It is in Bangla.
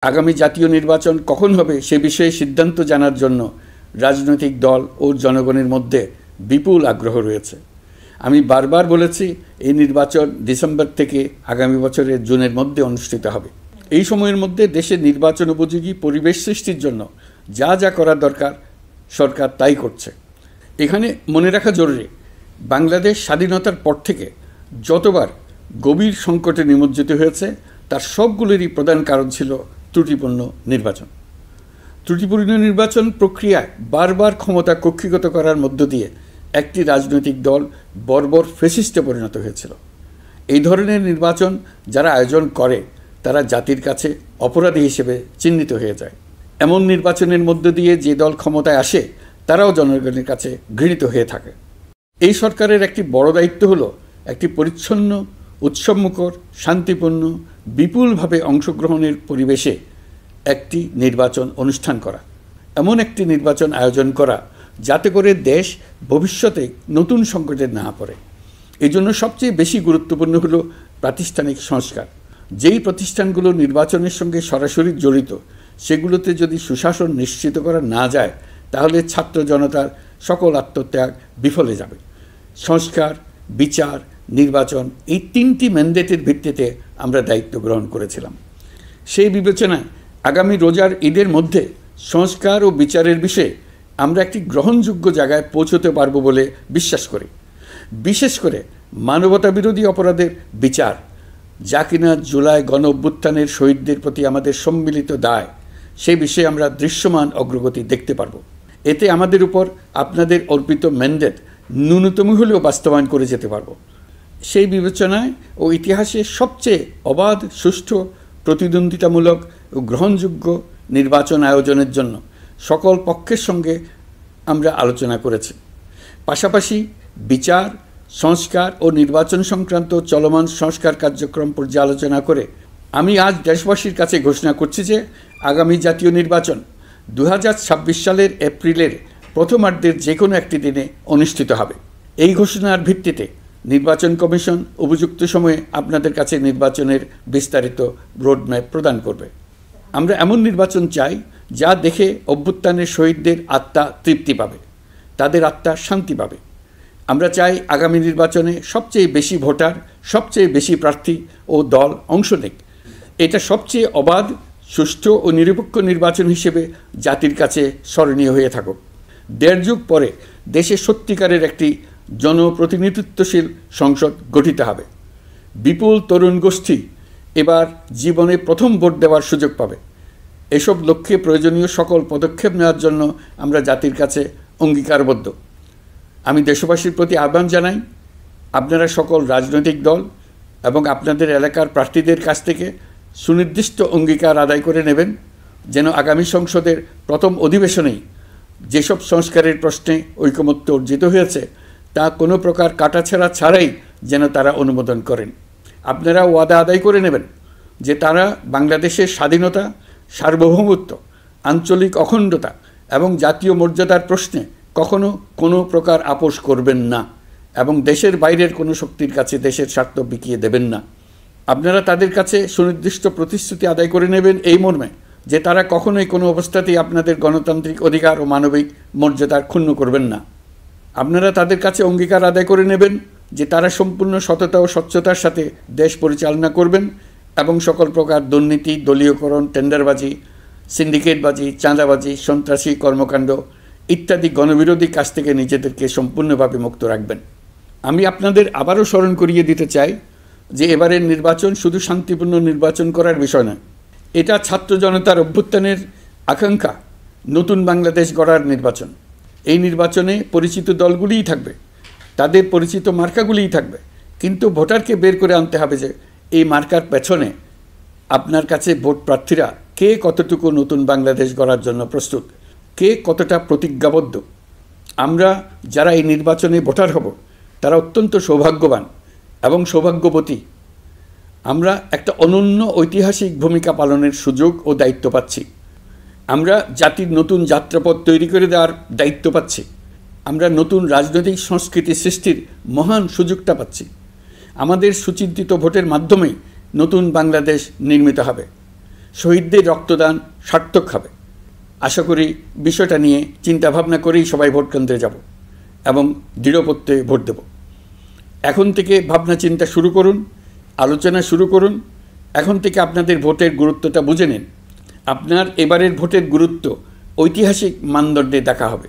আগামী জাতীয় নির্বাচন কখন হবে সে বিষয়ে সিদ্ধান্ত জানার জন্য রাজনৈতিক দল ও জনগণের মধ্যে বিপুল আগ্রহ রয়েছে। আমি বারবার বলেছি, এই নির্বাচন ডিসেম্বর থেকে আগামী বছরের জুনের মধ্যে অনুষ্ঠিত হবে। এই সময়ের মধ্যে দেশে নির্বাচন উপযোগী পরিবেশ সৃষ্টির জন্য যা যা করা দরকার সরকার তাই করছে। এখানে মনে রাখা জরুরি, বাংলাদেশ স্বাধীনতার পর থেকে যতবার গভীর সংকটে নিমজ্জিত হয়েছে তার সবগুলোরই প্রধান কারণ ছিল ত্রুটিপূর্ণ নির্বাচন। ত্রুটিপূর্ণ নির্বাচন প্রক্রিয়ায় বারবার ক্ষমতা কক্ষিগত করার মধ্য দিয়ে একটি রাজনৈতিক দল বর্বর ফ্যাসিস্টে পরিণত হয়েছিল। এই ধরনের নির্বাচন যারা আয়োজন করে তারা জাতির কাছে অপরাধী হিসেবে চিহ্নিত হয়ে যায়। এমন নির্বাচনের মধ্য দিয়ে যে দল ক্ষমতায় আসে তারাও জনগণের কাছে ঘৃণিত হয়ে থাকে। এই সরকারের একটি বড় দায়িত্ব হলো একটি পরিচ্ছন্ন, উৎসবমুখর, শান্তিপূর্ণ, বিপুলভাবে অংশগ্রহণের পরিবেশে একটি নির্বাচন অনুষ্ঠান করা, এমন একটি নির্বাচন আয়োজন করা যাতে করে দেশ ভবিষ্যতে নতুন সংকটে না পড়ে। এই জন্য সবচেয়ে বেশি গুরুত্বপূর্ণ হলো প্রাতিষ্ঠানিক সংস্কার। যেই প্রতিষ্ঠানগুলো নির্বাচনের সঙ্গে সরাসরি জড়িত সেগুলোতে যদি সুশাসন নিশ্চিত করা না যায় তাহলে ছাত্র জনতার সকল আত্মত্যাগ বিফলে যাবে। সংস্কার, বিচার, নির্বাচন, এই তিনটি ম্যান্ডেটের ভিত্তিতে আমরা দায়িত্ব গ্রহণ করেছিলাম। সেই বিবেচনায় আগামী রোজার ঈদের মধ্যে সংস্কার ও বিচারের বিষয়ে আমরা একটি গ্রহণযোগ্য জায়গায় পৌঁছতে পারব বলে বিশ্বাস করি। বিশেষ করে মানবতাবিরোধী অপরাধের বিচার, যা কিনা জুলাই গণ অভ্যুত্থানের শহীদদের প্রতি আমাদের সম্মিলিত দায়, সেই বিষয়ে আমরা দৃশ্যমান অগ্রগতি দেখতে পারব। এতে আমাদের উপর আপনাদের অর্পিত ম্যান্ডেট ন্যূনতম হলেও বাস্তবায়ন করে যেতে পারব। সেই বিবেচনায় ও ইতিহাসে সবচেয়ে অবাধ, সুষ্ঠু, প্রতিদ্বন্দ্বিতামূলক ও গ্রহণযোগ্য নির্বাচন আয়োজনের জন্য সকল পক্ষের সঙ্গে আমরা আলোচনা করেছি। পাশাপাশি বিচার, সংস্কার ও নির্বাচন সংক্রান্ত চলমান সংস্কার কার্যক্রম পর্যালোচনা করে আমি আজ দেশবাসীর কাছে ঘোষণা করছি যে আগামী জাতীয় নির্বাচন 2026 সালের এপ্রিলের প্রথমার্ধের যে কোনো একটি দিনে অনুষ্ঠিত হবে। এই ঘোষণার ভিত্তিতে নির্বাচন কমিশন উপযুক্ত সময়ে আপনাদের কাছে নির্বাচনের বিস্তারিত রোডম্যাপ প্রদান করবে। আমরা এমন নির্বাচন চাই যা দেখে অভ্যুত্থানের শহীদদের আত্মা তৃপ্তি পাবে, তাদের আত্মা শান্তি পাবে। আমরা চাই আগামী নির্বাচনে সবচেয়ে বেশি ভোটার, সবচেয়ে বেশি প্রার্থী ও দল অংশ নেক। এটা সবচেয়ে অবাধ, সুষ্ঠু ও নিরপেক্ষ নির্বাচন হিসেবে জাতির কাছে স্মরণীয় হয়ে থাকুক। 1.5 যুগ পরে দেশে সত্যিকারের একটি জনপ্রতিনিধিত্বশীল সংসদ গঠিত হবে। বিপুল তরুণ গোষ্ঠী এবার জীবনে প্রথম ভোট দেওয়ার সুযোগ পাবে। এসব লক্ষ্যে প্রয়োজনীয় সকল পদক্ষেপ নেওয়ার জন্য আমরা জাতির কাছে অঙ্গীকারবদ্ধ। আমি দেশবাসীর প্রতি আহ্বান জানাই, আপনারা সকল রাজনৈতিক দল এবং আপনাদের এলাকার প্রার্থীদের কাছ থেকে সুনির্দিষ্ট অঙ্গীকার আদায় করে নেবেন, যেন আগামী সংসদের প্রথম অধিবেশনেই যেসব সংস্কারের প্রশ্নে ঐকমত্য অর্জিত হয়েছে তা কোনো প্রকার কাটাছেঁড়া ছাড়াই যেন তারা অনুমোদন করেন। আপনারা ওয়াদা আদায় করে নেবেন যে তারা বাংলাদেশের স্বাধীনতা, সার্বভৌমত্ব, আঞ্চলিক অখণ্ডতা এবং জাতীয় মর্যাদার প্রশ্নে কখনো কোনো প্রকার আপোষ করবেন না এবং দেশের বাইরের কোনো শক্তির কাছে দেশের স্বার্থ বিকিয়ে দেবেন না। আপনারা তাদের কাছে সুনির্দিষ্ট প্রতিশ্রুতি আদায় করে নেবেন এই মর্মে যে তারা কখনোই কোনো অবস্থাতেই আপনাদের গণতান্ত্রিক অধিকার ও মানবিক মর্যাদার ক্ষুণ্ণ করবেন না। আপনারা তাদের কাছে অঙ্গীকার আদায় করে নেবেন যে তারা সম্পূর্ণ সততা ও স্বচ্ছতার সাথে দেশ পরিচালনা করবেন এবং সকল প্রকার দুর্নীতি, দলীয়করণ, টেন্ডারবাজি, সিন্ডিকেটবাজি, চাঁদাবাজি, সন্ত্রাসী কর্মকাণ্ড ইত্যাদি গণবিরোধী কাজ থেকে নিজেদেরকে সম্পূর্ণভাবে মুক্ত রাখবেন। আমি আপনাদের আবারও স্মরণ করিয়ে দিতে চাই যে এবারের নির্বাচন শুধু শান্তিপূর্ণ নির্বাচন করার বিষয় নয়, এটা ছাত্র জনতার অভ্যুত্থানের আকাঙ্ক্ষা নতুন বাংলাদেশ গড়ার নির্বাচন। এই নির্বাচনে পরিচিত দলগুলিই থাকবে, তাদের পরিচিত মার্কাগুলিই থাকবে, কিন্তু ভোটারকে বের করে আনতে হবে যে এই মার্কার পেছনে আপনার কাছে ভোট প্রার্থীরা কে কতটুকু নতুন বাংলাদেশ গড়ার জন্য প্রস্তুত, কে কতটা প্রতিজ্ঞাবদ্ধ। আমরা যারা এই নির্বাচনে ভোটার হব তারা অত্যন্ত সৌভাগ্যবান এবং সৌভাগ্যবতী। আমরা একটা অনন্য ঐতিহাসিক ভূমিকা পালনের সুযোগ ও দায়িত্ব পাচ্ছি। আমরা জাতির নতুন যাত্রাপথ তৈরি করে দেওয়ার দায়িত্ব পাচ্ছি। আমরা নতুন রাজনৈতিক সংস্কৃতি সৃষ্টির মহান সুযোগটা পাচ্ছি। আমাদের সুচিন্তিত ভোটের মাধ্যমেই নতুন বাংলাদেশ নির্মিত হবে। শহীদদের রক্তদান সার্থক হবে। আশা করি বিষয়টা নিয়ে চিন্তাভাবনা করেই সবাই ভোট কেন্দ্রে যাব এবং দৃঢ়প্রত্যয়ে ভোট দেব। এখন থেকে ভাবনা চিন্তা শুরু করুন, আলোচনা শুরু করুন। এখন থেকে আপনাদের ভোটের গুরুত্বটা বুঝে নিন। আপনার এবারের ভোটের গুরুত্ব ঐতিহাসিক মানদণ্ডে দেখা হবে।